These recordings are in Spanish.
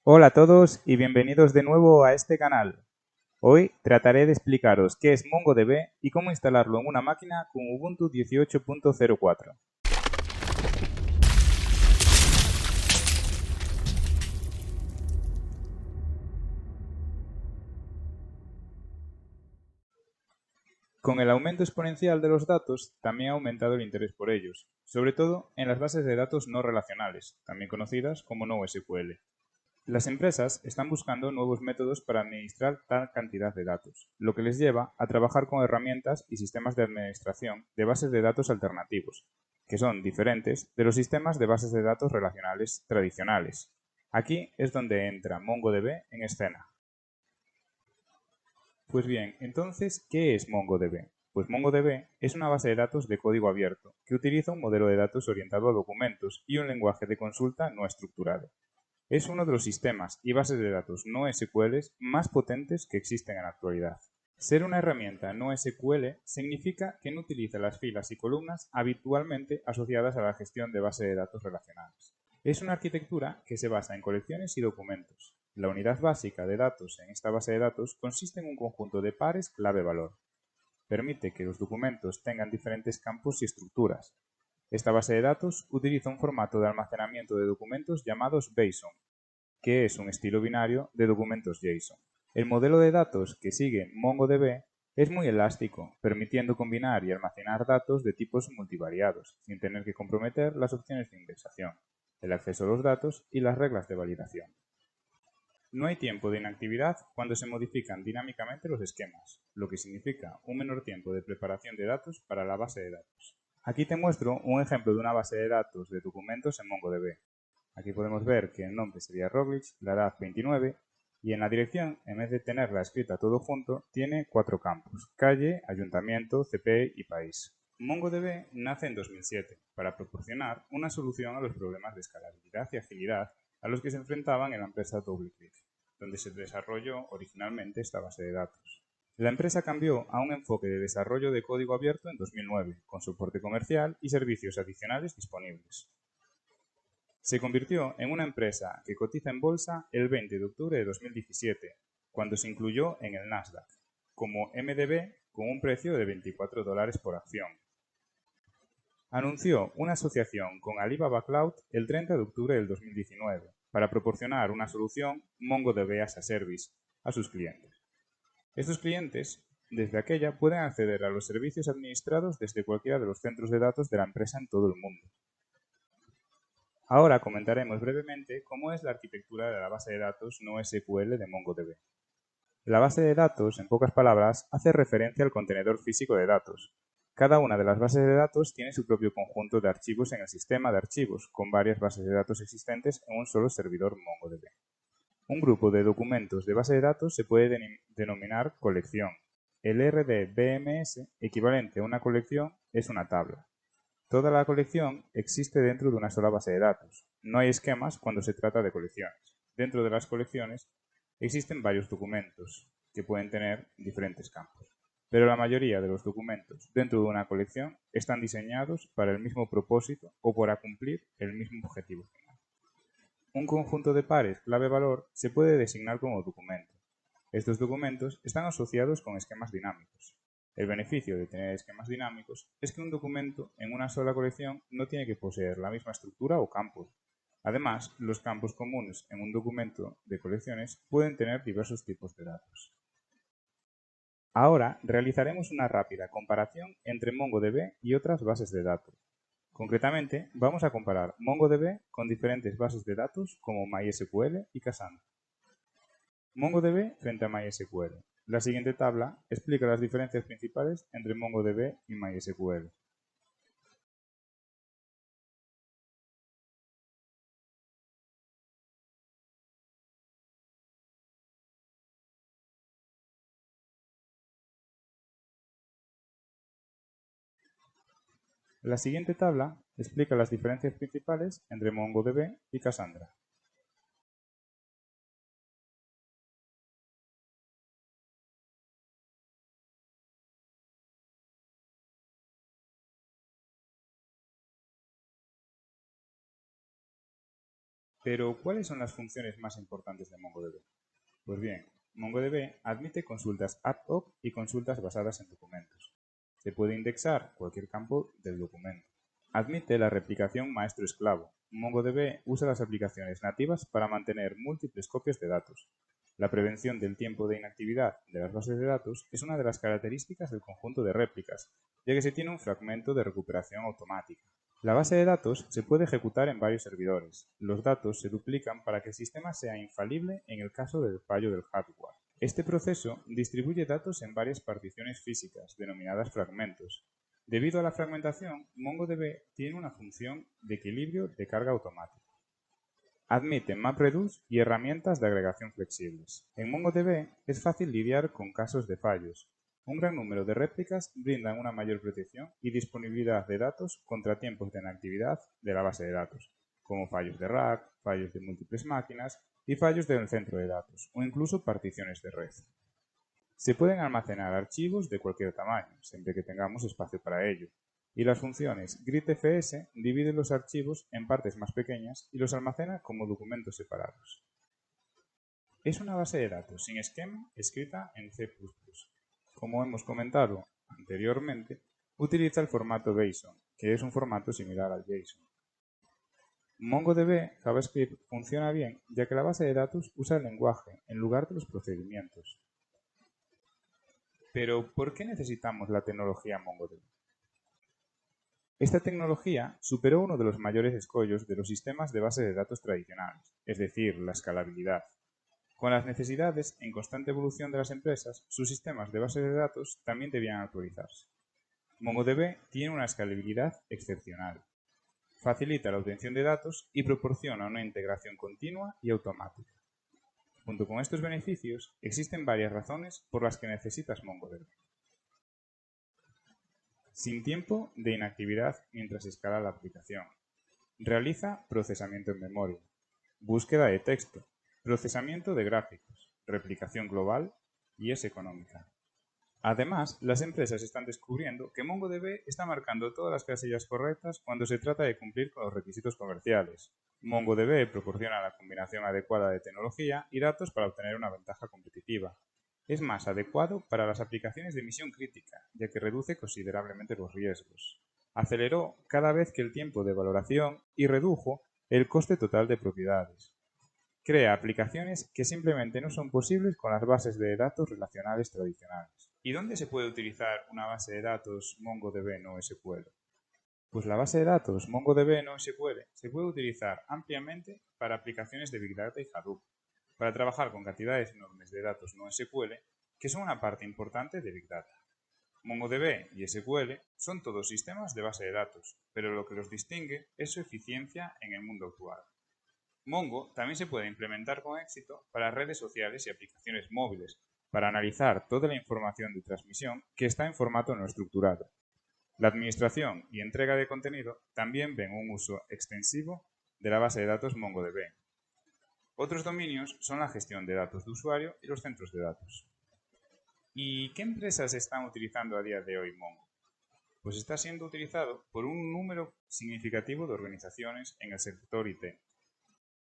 Hola a todos y bienvenidos de nuevo a este canal. Hoy trataré de explicaros qué es MongoDB y cómo instalarlo en una máquina con Ubuntu 18.04. Con el aumento exponencial de los datos, también ha aumentado el interés por ellos, sobre todo en las bases de datos no relacionales, también conocidas como NoSQL. Las empresas están buscando nuevos métodos para administrar tal cantidad de datos, lo que les lleva a trabajar con herramientas y sistemas de administración de bases de datos alternativos, que son diferentes de los sistemas de bases de datos relacionales tradicionales. Aquí es donde entra MongoDB en escena. Pues bien, entonces, ¿qué es MongoDB? Pues MongoDB es una base de datos de código abierto que utiliza un modelo de datos orientado a documentos y un lenguaje de consulta no estructurado. Es uno de los sistemas y bases de datos no SQL más potentes que existen en la actualidad. Ser una herramienta no SQL significa que no utiliza las filas y columnas habitualmente asociadas a la gestión de bases de datos relacionales. Es una arquitectura que se basa en colecciones y documentos. La unidad básica de datos en esta base de datos consiste en un conjunto de pares clave-valor. Permite que los documentos tengan diferentes campos y estructuras. Esta base de datos utiliza un formato de almacenamiento de documentos llamados JSON, que es un estilo binario de documentos JSON. El modelo de datos que sigue MongoDB es muy elástico, permitiendo combinar y almacenar datos de tipos multivariados, sin tener que comprometer las opciones de indexación, el acceso a los datos y las reglas de validación. No hay tiempo de inactividad cuando se modifican dinámicamente los esquemas, lo que significa un menor tiempo de preparación de datos para la base de datos. Aquí te muestro un ejemplo de una base de datos de documentos en MongoDB. Aquí podemos ver que el nombre sería Roglic, la edad 29, y en la dirección, en vez de tenerla escrita todo junto, tiene 4 campos: calle, ayuntamiento, CP y país. MongoDB nace en 2007 para proporcionar una solución a los problemas de escalabilidad y agilidad a los que se enfrentaban en la empresa DoubleClick, donde se desarrolló originalmente esta base de datos. La empresa cambió a un enfoque de desarrollo de código abierto en 2009, con soporte comercial y servicios adicionales disponibles. Se convirtió en una empresa que cotiza en bolsa el 20 de octubre de 2017, cuando se incluyó en el Nasdaq, como MDB con un precio de $24 por acción. Anunció una asociación con Alibaba Cloud el 30 de octubre del 2019 para proporcionar una solución MongoDB as a Service a sus clientes. Estos clientes, desde aquella, pueden acceder a los servicios administrados desde cualquiera de los centros de datos de la empresa en todo el mundo. Ahora comentaremos brevemente cómo es la arquitectura de la base de datos NoSQL de MongoDB. La base de datos, en pocas palabras, hace referencia al contenedor físico de datos. Cada una de las bases de datos tiene su propio conjunto de archivos en el sistema de archivos, con varias bases de datos existentes en un solo servidor MongoDB. Un grupo de documentos de base de datos se puede denominar colección. El RDBMS, equivalente a una colección, es una tabla. Toda la colección existe dentro de una sola base de datos. No hay esquemas cuando se trata de colecciones. Dentro de las colecciones existen varios documentos que pueden tener diferentes campos. Pero la mayoría de los documentos dentro de una colección están diseñados para el mismo propósito o para cumplir el mismo objetivo final. Un conjunto de pares clave-valor se puede designar como documento. Estos documentos están asociados con esquemas dinámicos. El beneficio de tener esquemas dinámicos es que un documento en una sola colección no tiene que poseer la misma estructura o campos. Además, los campos comunes en un documento de colecciones pueden tener diversos tipos de datos. Ahora realizaremos una rápida comparación entre MongoDB y otras bases de datos. Concretamente, vamos a comparar MongoDB con diferentes bases de datos como MySQL y Cassandra. MongoDB frente a MySQL. La siguiente tabla explica las diferencias principales entre MongoDB y MySQL. La siguiente tabla explica las diferencias principales entre MongoDB y Cassandra. Pero, ¿cuáles son las funciones más importantes de MongoDB? Pues bien, MongoDB admite consultas ad hoc y consultas basadas en documentos. Se puede indexar cualquier campo del documento. Admite la replicación maestro-esclavo. MongoDB usa las aplicaciones nativas para mantener múltiples copias de datos. La prevención del tiempo de inactividad de las bases de datos es una de las características del conjunto de réplicas, ya que se tiene un fragmento de recuperación automática. La base de datos se puede ejecutar en varios servidores. Los datos se duplican para que el sistema sea infalible en el caso del fallo del hardware. Este proceso distribuye datos en varias particiones físicas, denominadas fragmentos. Debido a la fragmentación, MongoDB tiene una función de equilibrio de carga automática. Admite MapReduce y herramientas de agregación flexibles. En MongoDB es fácil lidiar con casos de fallos. Un gran número de réplicas brindan una mayor protección y disponibilidad de datos contra tiempos de inactividad de la base de datos, como fallos de rack, fallos de múltiples máquinas y fallos del centro de datos, o incluso particiones de red. Se pueden almacenar archivos de cualquier tamaño, siempre que tengamos espacio para ello, y las funciones gridfs dividen los archivos en partes más pequeñas y los almacena como documentos separados. Es una base de datos sin esquema escrita en C++. Como hemos comentado anteriormente, utiliza el formato JSON, que es un formato similar al JSON. MongoDB JavaScript funciona bien, ya que la base de datos usa el lenguaje en lugar de los procedimientos. Pero, ¿por qué necesitamos la tecnología MongoDB? Esta tecnología superó uno de los mayores escollos de los sistemas de base de datos tradicionales, es decir, la escalabilidad. Con las necesidades en constante evolución de las empresas, sus sistemas de base de datos también debían actualizarse. MongoDB tiene una escalabilidad excepcional. Facilita la obtención de datos y proporciona una integración continua y automática. Junto con estos beneficios, existen varias razones por las que necesitas MongoDB. Sin tiempo de inactividad mientras escala la aplicación. Realiza procesamiento en memoria, búsqueda de texto, procesamiento de gráficos, replicación global y es económica. Además, las empresas están descubriendo que MongoDB está marcando todas las casillas correctas cuando se trata de cumplir con los requisitos comerciales. MongoDB proporciona la combinación adecuada de tecnología y datos para obtener una ventaja competitiva. Es más adecuado para las aplicaciones de misión crítica, ya que reduce considerablemente los riesgos. Aceleró cada vez que el tiempo de valoración y redujo el coste total de propiedades. Crea aplicaciones que simplemente no son posibles con las bases de datos relacionales tradicionales. ¿Y dónde se puede utilizar una base de datos MongoDB NoSQL? Pues la base de datos MongoDB NoSQL se puede utilizar ampliamente para aplicaciones de Big Data y Hadoop, para trabajar con cantidades enormes de datos NoSQL que son una parte importante de Big Data. MongoDB y SQL son todos sistemas de base de datos, pero lo que los distingue es su eficiencia en el mundo actual. Mongo también se puede implementar con éxito para redes sociales y aplicaciones móviles, para analizar toda la información de transmisión que está en formato no estructurado. La administración y entrega de contenido también ven un uso extensivo de la base de datos MongoDB. Otros dominios son la gestión de datos de usuario y los centros de datos. ¿Y qué empresas están utilizando a día de hoy Mongo? Pues está siendo utilizado por un número significativo de organizaciones en el sector IT.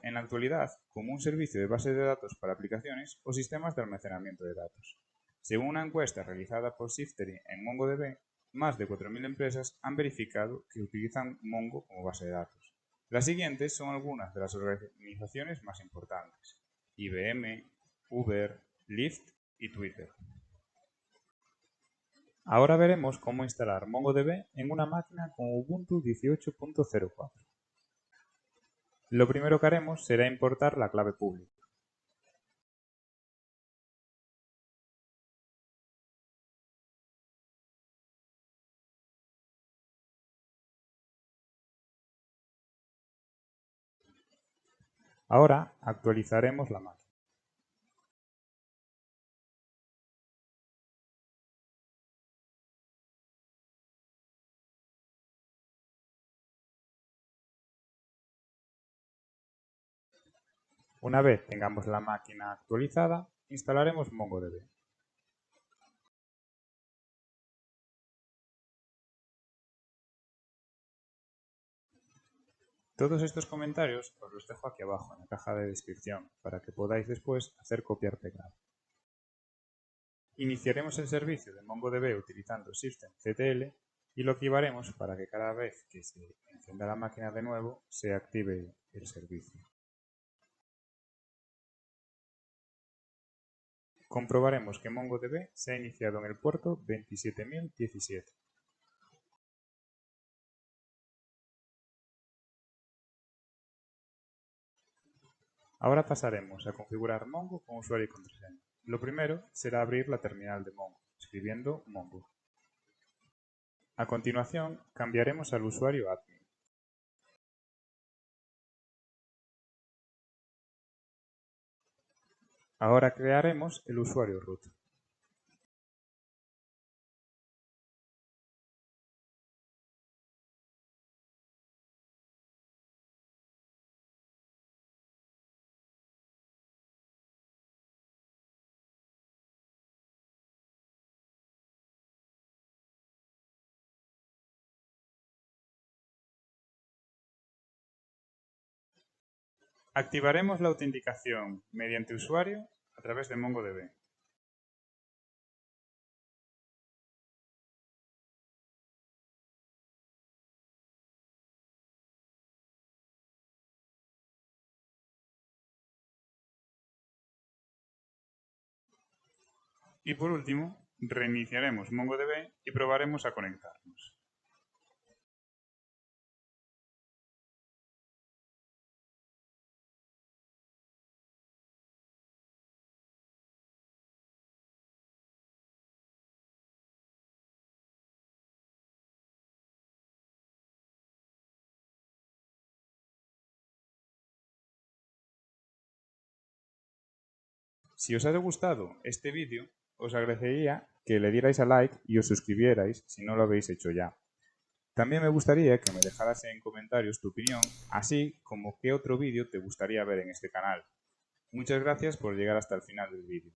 En la actualidad, como un servicio de base de datos para aplicaciones o sistemas de almacenamiento de datos. Según una encuesta realizada por Siftery en MongoDB, más de 4.000 empresas han verificado que utilizan Mongo como base de datos. Las siguientes son algunas de las organizaciones más importantes: IBM, Uber, Lyft y Twitter. Ahora veremos cómo instalar MongoDB en una máquina con Ubuntu 18.04. Lo primero que haremos será importar la clave pública. Ahora actualizaremos la máquina. Una vez tengamos la máquina actualizada, instalaremos MongoDB. Todos estos comentarios os los dejo aquí abajo en la caja de descripción para que podáis después hacer copiar-pegar. Iniciaremos el servicio de MongoDB utilizando systemctl y lo activaremos para que cada vez que se encienda la máquina de nuevo se active el servicio. Comprobaremos que MongoDB se ha iniciado en el puerto 27017. Ahora pasaremos a configurar Mongo con usuario y contraseña. Lo primero será abrir la terminal de Mongo, escribiendo Mongo. A continuación, cambiaremos al usuario admin. Ahora crearemos el usuario root. Activaremos la autenticación mediante usuario a través de MongoDB. Y por último, reiniciaremos MongoDB y probaremos a conectarnos. Si os ha gustado este vídeo, os agradecería que le dierais a like y os suscribierais si no lo habéis hecho ya. También me gustaría que me dejaras en comentarios tu opinión, así como qué otro vídeo te gustaría ver en este canal. Muchas gracias por llegar hasta el final del vídeo.